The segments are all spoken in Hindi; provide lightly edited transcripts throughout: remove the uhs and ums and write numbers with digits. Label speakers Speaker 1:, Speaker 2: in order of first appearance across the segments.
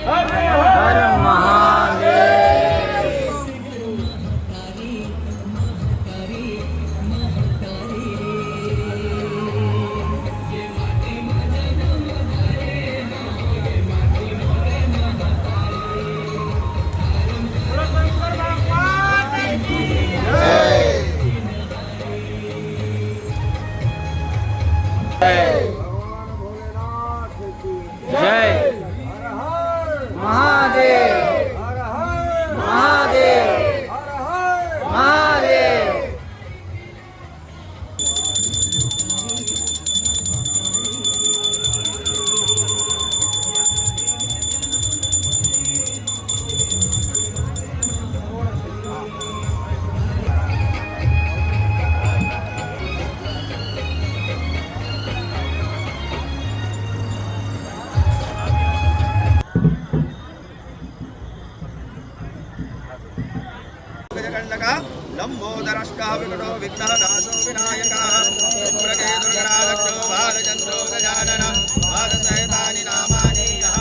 Speaker 1: हर हर महादेव। जय महादेव। महादेव। महादेव।
Speaker 2: लंबोदरष्टः विकटो विघ्नहनाशो विनायकः प्रके दुर्गणालक्षो बालचन्द्रो गजाननः पादसहितानि नामानि यः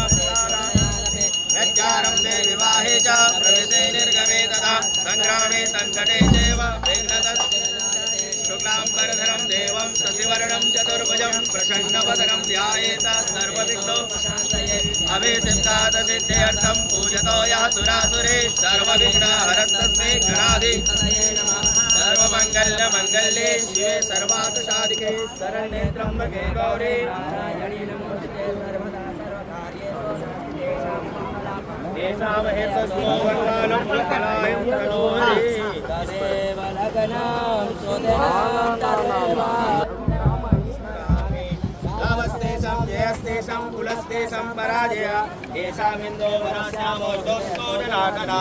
Speaker 2: यज्ञारम्भे विवाहे च प्रवेशे निर्गमे तथा सङ्ग्रामे सङ्कटे चैव शुक्लाम्बरधरं देवं शशिवर्णं चतुर्भुजं प्रसन्नवदनं ध्यायेत सर्वविघ्नोपशान्तये अभिषिक्तादसिद्ध्यर्थं पूजतो यः सुरासुरे सर्वविघ्नहरस्तस्मै गणाधि सर्वमङ्गल्यमङ्गल्ये शिवे सर्वार्थसाधिके शरण्ये त्र्यम्बके गौरी नारायणी नमोस्तुते सर्वदा सर्वकार्येषु तेषामहे तस्मो वरदानं प्रकलायं करोति तदेव लग्नं सुदिनं तदेव नमस्तेषां जयस्तेषां कुलस्तेषां पराजय येषामिन्दो वराश्यामोर्दोष्णोदनाकना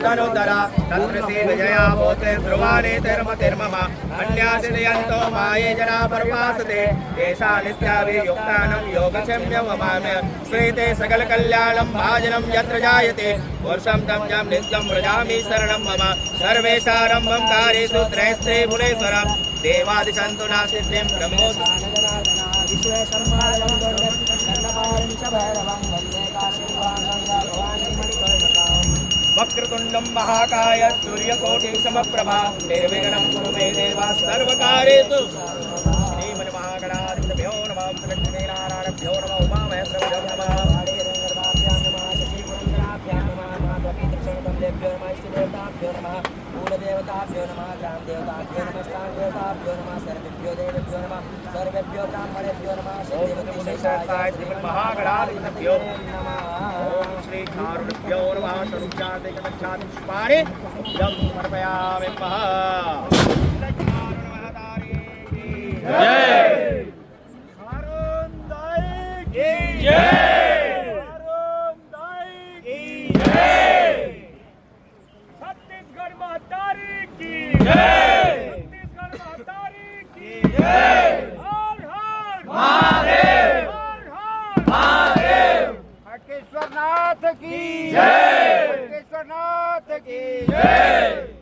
Speaker 2: धनुधरा तत्र श्रीविजया भूते ध्रुवानेतिर्मतिर्मम अन्यासिदयन्तो माये जना पर्वासते येषा नित्याभियुक्तानं योगक्षम्यवमाम्य श्रीते सकलकल्याणं भाजनं यत्र जायते वर्षं तं जं नित्यं व्रजामि शरणं मम सर्वेशारम्भं कार्येषु त्रयस्त्रे भुवनेश्वरं देवादिशन्तु न सिद्धिं ब्रह्मोऽस्तु वक्रतुण्डं महाकाय सूर्यकोटिसमप्रभा निर्विघ्नं कुरु मे देव सर्वकार्येषु श्रीमन्महागणाधिपतयो नमः लक्ष्मीनारायणभ्यो नमः उमामहेश्वरभ्यो नमः देवताभ्यो नमः ग्राम देवताभ्यो नमः स्थान देवताभ्यो नमः सर्वेभ्यो देवेभ्यो नमः सर्वेभ्यो ब्राह्मणेभ्यो नमः श्रीमहागणाधिपतयो नमः ओम श्री कारुण्यभ्यो नमः तरुचाते कमच्छाति पुष्पाणि जं समर्पयामि नमः जय सारुंदाई की जय
Speaker 1: नाथ की जय। नाथ की जय।